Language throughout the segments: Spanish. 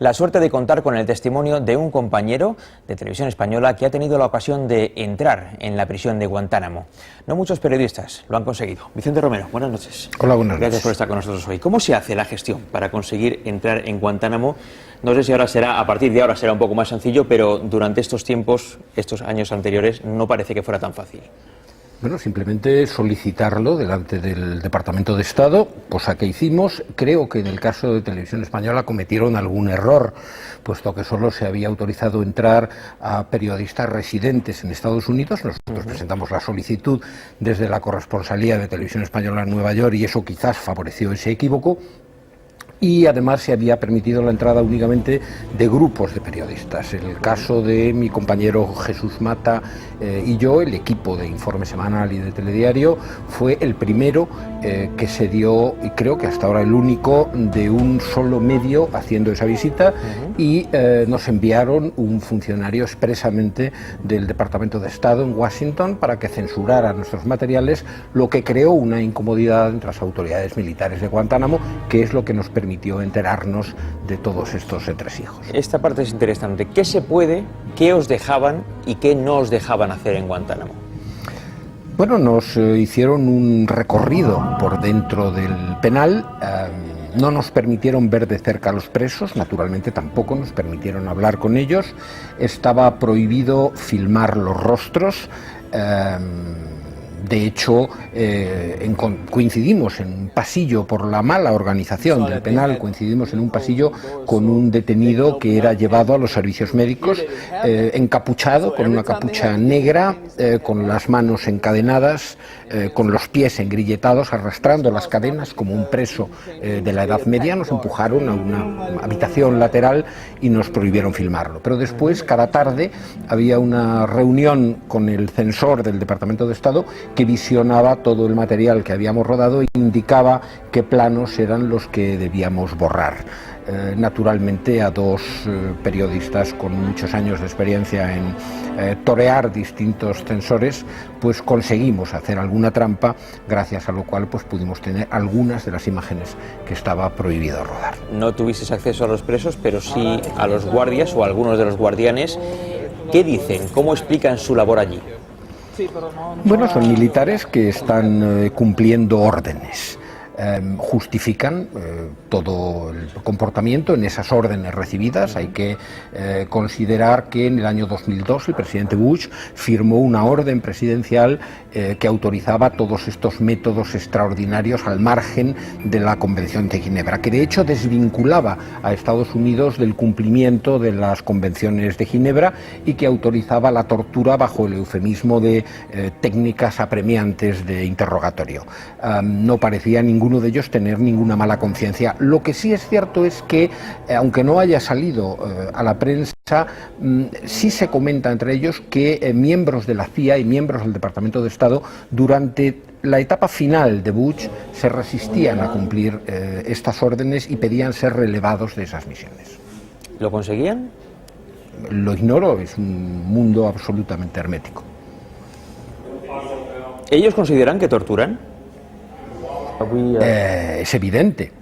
la suerte de contar con el testimonio de un compañero de Televisión Española que ha tenido la ocasión de entrar en la prisión de Guantánamo. No muchos periodistas lo han conseguido. Vicente Romero, buenas noches. Hola, buenas noches. Gracias por estar con nosotros hoy. ¿Cómo se hace la gestión para conseguir entrar en Guantánamo? No sé si ahora será, a partir de ahora será un poco más sencillo, pero durante estos tiempos, estos años anteriores, no parece que fuera tan fácil. Bueno, simplemente solicitarlo delante del Departamento de Estado, cosa que hicimos. Creo que en el caso de Televisión Española cometieron algún error, puesto que solo se había autorizado entrar a periodistas residentes en Estados Unidos. Nosotros presentamos la solicitud desde la corresponsalía de Televisión Española en Nueva York y eso quizás favoreció ese equívoco. Y además se había permitido la entrada únicamente de grupos de periodistas. En el caso de mi compañero Jesús Mata y yo, el equipo de Informe Semanal y de Telediario, fue el primero que se dio, y creo que hasta ahora el único, de un solo medio haciendo esa visita, y nos enviaron un funcionario expresamente del Departamento de Estado en Washington para que censurara nuestros materiales, lo que creó una incomodidad entre las autoridades militares de Guantánamo, que es lo que nos permitió enterarnos de todos estos entresijos. Esta parte es interesante. ¿Qué se puede, qué os dejaban y qué no os dejaban hacer en Guantánamo? Bueno, nos hicieron un recorrido por dentro del penal. No nos permitieron ver de cerca a los presos, naturalmente tampoco nos permitieron hablar con ellos. Estaba prohibido filmar los rostros. De hecho, coincidimos en un pasillo, por la mala organización del penal, coincidimos en un pasillo con un detenido que era llevado a los servicios médicos, encapuchado, con una capucha negra, con las manos encadenadas, con los pies engrilletados, arrastrando las cadenas como un preso de la Edad Media. Nos empujaron a una habitación lateral y nos prohibieron filmarlo. Pero después, cada tarde, había una reunión con el censor del Departamento de Estado que visionaba todo el material que habíamos rodado e indicaba qué planos eran los que debíamos borrar. Naturalmente, a dos periodistas con muchos años de experiencia en torear distintos censores, pues conseguimos hacer alguna trampa, gracias a lo cual pues pudimos tener algunas de las imágenes que estaba prohibido rodar. No tuvisteis acceso a los presos, pero sí a los guardias o a algunos de los guardianes. ¿Qué dicen? ¿Cómo explican su labor allí? Bueno, son militares que están cumpliendo órdenes. Justifican todo el comportamiento en esas órdenes recibidas. Hay que considerar que en el año 2002 el presidente Bush firmó una orden presidencial que autorizaba todos estos métodos extraordinarios al margen de la Convención de Ginebra, que de hecho desvinculaba a Estados Unidos del cumplimiento de las convenciones de Ginebra y que autorizaba la tortura bajo el eufemismo de técnicas apremiantes de interrogatorio. No parecía ninguno de ellos tener ninguna mala conciencia. Lo que sí es cierto es que, aunque no haya salido a la prensa, sí se comenta entre ellos que miembros de la CIA y miembros del Departamento de Estado durante la etapa final de Bush se resistían a cumplir estas órdenes y pedían ser relevados de esas misiones. ¿Lo conseguían? Lo ignoro, es un mundo absolutamente hermético. ¿Ellos consideran que torturan? Es evidente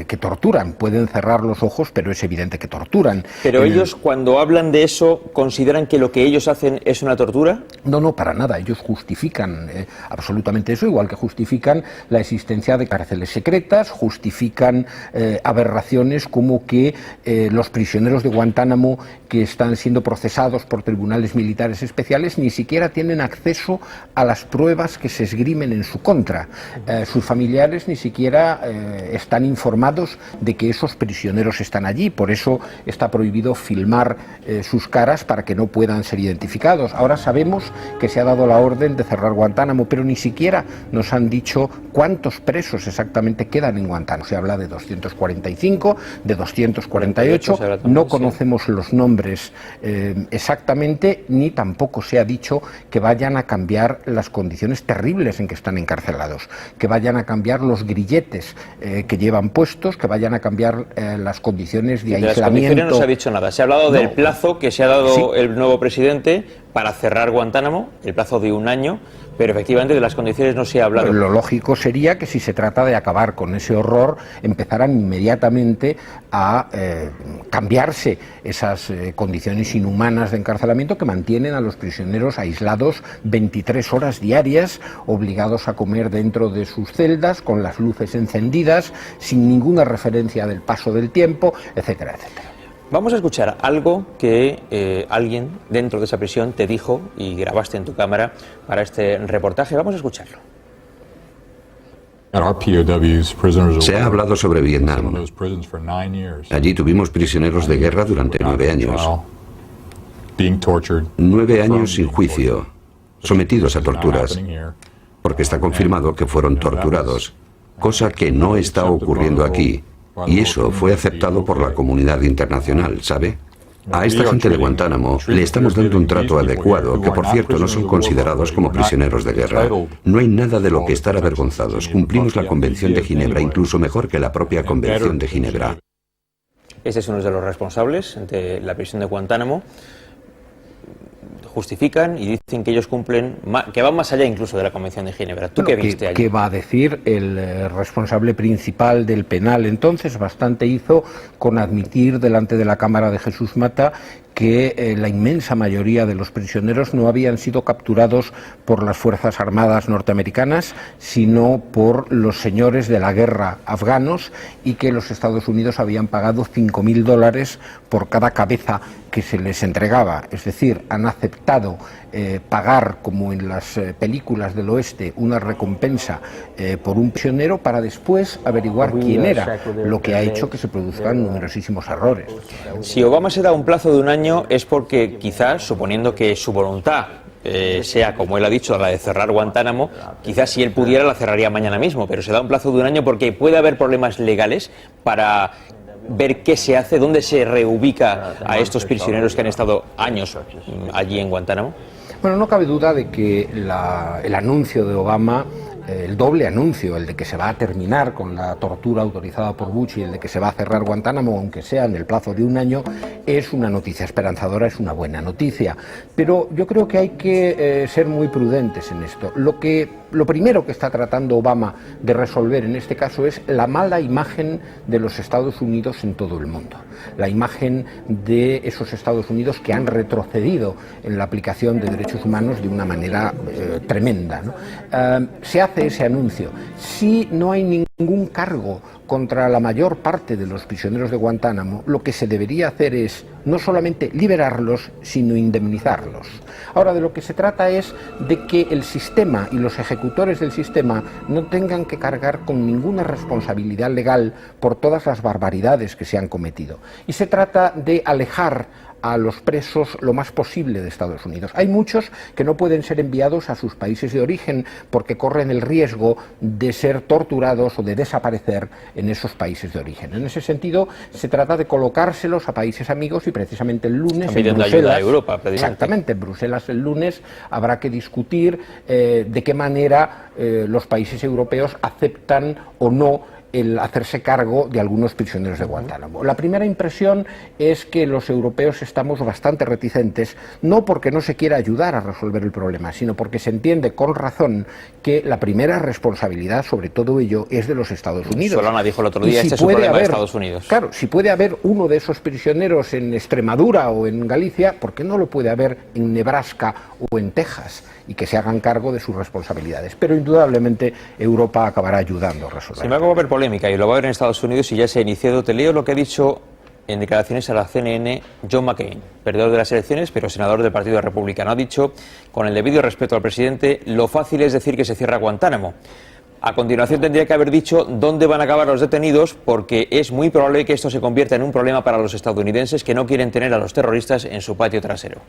que torturan, pueden cerrar los ojos, pero es evidente que torturan. ¿Pero ellos, cuando hablan de eso, consideran que lo que ellos hacen es una tortura? No, para nada. Ellos justifican absolutamente eso, igual que justifican la existencia de cárceles secretas, justifican aberraciones como que los prisioneros de Guantánamo que están siendo procesados por tribunales militares especiales ni siquiera tienen acceso a las pruebas que se esgrimen en su contra. Sus familiares ni siquiera están informados de que esos prisioneros están allí, por eso está prohibido filmar sus caras para que no puedan ser identificados. Ahora sabemos que se ha dado la orden de cerrar Guantánamo, pero ni siquiera nos han dicho cuántos presos exactamente quedan en Guantánamo. Se habla de 245, de 248, no conocemos los nombres exactamente, ni tampoco se ha dicho que vayan a cambiar las condiciones terribles en que están encarcelados, que vayan a cambiar los grilletes que llevan puestos, que vayan a cambiar las condiciones de aislamiento. De las condiciones no se ha dicho nada. Se ha hablado del plazo que se ha dado el nuevo presidente para cerrar Guantánamo, el plazo de 1 año, pero efectivamente de las condiciones no se ha hablado. Lo lógico sería que si se trata de acabar con ese horror, empezaran inmediatamente a cambiarse esas condiciones inhumanas de encarcelamiento que mantienen a los prisioneros aislados 23 horas diarias, obligados a comer dentro de sus celdas, con las luces encendidas, sin ninguna referencia del paso del tiempo, etcétera, etcétera. Vamos a escuchar algo que alguien dentro de esa prisión te dijo y grabaste en tu cámara para este reportaje. Vamos a escucharlo. Se ha hablado sobre Vietnam. Allí tuvimos prisioneros de guerra durante 9 años. 9 años sin juicio, sometidos a torturas, porque está confirmado que fueron torturados, cosa que no está ocurriendo aquí. Y eso fue aceptado por la comunidad internacional, ¿sabe? A esta gente de Guantánamo le estamos dando un trato adecuado, que por cierto no son considerados como prisioneros de guerra. No hay nada de lo que estar avergonzados. Cumplimos la Convención de Ginebra, incluso mejor que la propia Convención de Ginebra. Este es uno de los responsables de la prisión de Guantánamo. Justifican y dicen que ellos cumplen, que van más allá incluso de la Convención de Ginebra. ¿Tú qué viste allí? ¿Qué va a decir el responsable principal del penal entonces? Bastante hizo con admitir delante de la cámara de Jesús Mata que la inmensa mayoría de los prisioneros no habían sido capturados por las Fuerzas Armadas norteamericanas, sino por los señores de la guerra afganos, y que los Estados Unidos habían pagado $5.000 por cada cabeza que se les entregaba. Es decir, han aceptado pagar, como en las películas del oeste, una recompensa por un prisionero para después averiguar quién era, lo que ha hecho que se produzcan numerosísimos errores. Si Obama se da un plazo de 1 año es porque quizás, suponiendo que su voluntad sea, como él ha dicho, la de cerrar Guantánamo, quizás si él pudiera la cerraría mañana mismo, pero se da un plazo de 1 año porque puede haber problemas legales para ver qué se hace, dónde se reubica a estos prisioneros que han estado años allí en Guantánamo. Bueno, no cabe duda de que el anuncio de Obama, el doble anuncio, el de que se va a terminar con la tortura autorizada por Bush y el de que se va a cerrar Guantánamo, aunque sea en el plazo de 1 año, es una noticia esperanzadora, es una buena noticia. Pero yo creo que hay que ser muy prudentes en esto. Lo primero que está tratando Obama de resolver en este caso es la mala imagen de los Estados Unidos en todo el mundo. La imagen de esos Estados Unidos que han retrocedido en la aplicación de derechos humanos de una manera tremenda, ¿no? Se hace ese anuncio. Si no hay ningún cargo contra la mayor parte de los prisioneros de Guantánamo, lo que se debería hacer es no solamente liberarlos, sino indemnizarlos. Ahora, de lo que se trata es de que el sistema y los ejecutores del sistema no tengan que cargar con ninguna responsabilidad legal por todas las barbaridades que se han cometido. Y se trata de alejar a los presos lo más posible de Estados Unidos. Hay muchos que no pueden ser enviados a sus países de origen porque corren el riesgo de ser torturados o de desaparecer en esos países de origen. En ese sentido, se trata de colocárselos a países amigos y precisamente el lunes en Bruselas, ayuda a Europa, exactamente, en Bruselas el lunes habrá que discutir de qué manera los países europeos aceptan o no el hacerse cargo de algunos prisioneros de Guantánamo. La primera impresión es que los europeos estamos bastante reticentes, no porque no se quiera ayudar a resolver el problema, sino porque se entiende con razón que la primera responsabilidad sobre todo ello es de los Estados Unidos. Solana dijo el otro día, este es un problema de Estados Unidos. Claro, si puede haber uno de esos prisioneros en Extremadura o en Galicia, ¿por qué no lo puede haber en Nebraska o en Texas? Y que se hagan cargo de sus responsabilidades. Pero indudablemente Europa acabará ayudando a resolver. Sin embargo, va a haber polémica y lo va a haber en Estados Unidos y ya se ha iniciado. Te leo lo que ha dicho en declaraciones a la CNN John McCain, perdedor de las elecciones, pero senador del Partido Republicano. Ha dicho, con el debido respeto al presidente, lo fácil es decir que se cierra Guantánamo. A continuación tendría que haber dicho dónde van a acabar los detenidos, porque es muy probable que esto se convierta en un problema para los estadounidenses que no quieren tener a los terroristas en su patio trasero.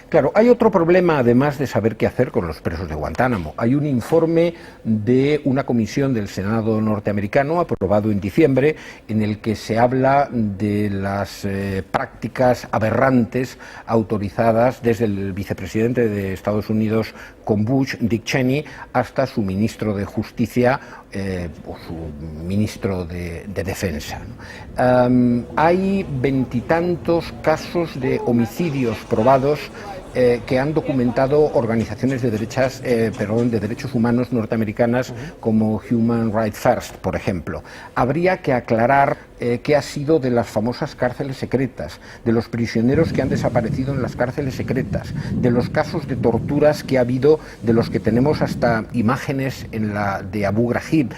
Claro, hay otro problema además de saber qué hacer con los presos de Guantánamo. Hay un informe de una comisión del Senado norteamericano aprobado en diciembre en el que se habla de las prácticas aberrantes autorizadas desde el vicepresidente de Estados Unidos con Bush, Dick Cheney, hasta su ministro de Justicia o su ministro de Defensa. Hay 20 y tantos casos de homicidios probados que han documentado organizaciones de derechos humanos norteamericanas como Human Rights First, por ejemplo. Habría que aclarar qué ha sido de las famosas cárceles secretas, de los prisioneros que han desaparecido en las cárceles secretas, de los casos de torturas que ha habido, de los que tenemos hasta imágenes de Abu Ghraib,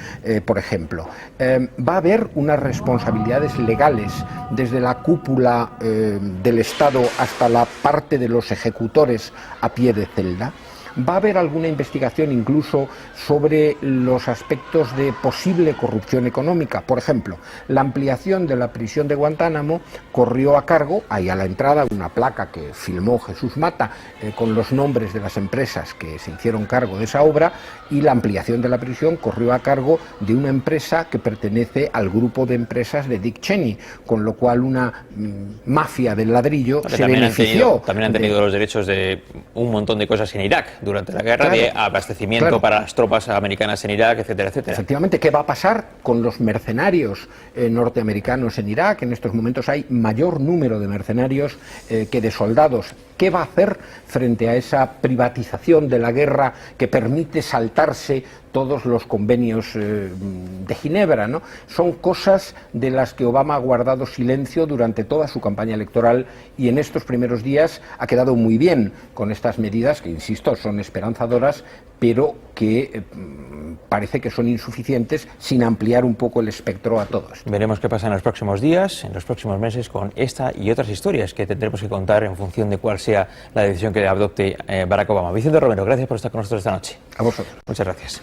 por ejemplo. Va a haber unas responsabilidades legales desde la cúpula del Estado hasta la parte de los ejecutores a pie de celda. ¿Va a haber alguna investigación incluso sobre los aspectos de posible corrupción económica? Por ejemplo, la ampliación de la prisión de Guantánamo corrió a cargo, ahí a la entrada, una placa que filmó Jesús Mata con los nombres de las empresas que se hicieron cargo de esa obra, y la ampliación de la prisión corrió a cargo de una empresa que pertenece al grupo de empresas de Dick Cheney, con lo cual una mafia del ladrillo se benefició. También han tenido los derechos de un montón de cosas en Irak durante la guerra, claro, de abastecimiento, claro, para las tropas americanas en Irak, etcétera, etcétera. Efectivamente, ¿qué va a pasar con los mercenarios norteamericanos en Irak? En estos momentos hay mayor número de mercenarios que de soldados. ¿Qué va a hacer frente a esa privatización de la guerra que permite saltarse todos los convenios de Ginebra, ¿no? Son cosas de las que Obama ha guardado silencio durante toda su campaña electoral, y en estos primeros días ha quedado muy bien con estas medidas que, insisto, son esperanzadoras, pero que parece que son insuficientes sin ampliar un poco el espectro a todos. Veremos qué pasa en los próximos días, en los próximos meses, con esta y otras historias que tendremos que contar en función de cuál sea la decisión que adopte Barack Obama. Vicente Romero, gracias por estar con nosotros esta noche. A vosotros. Muchas gracias.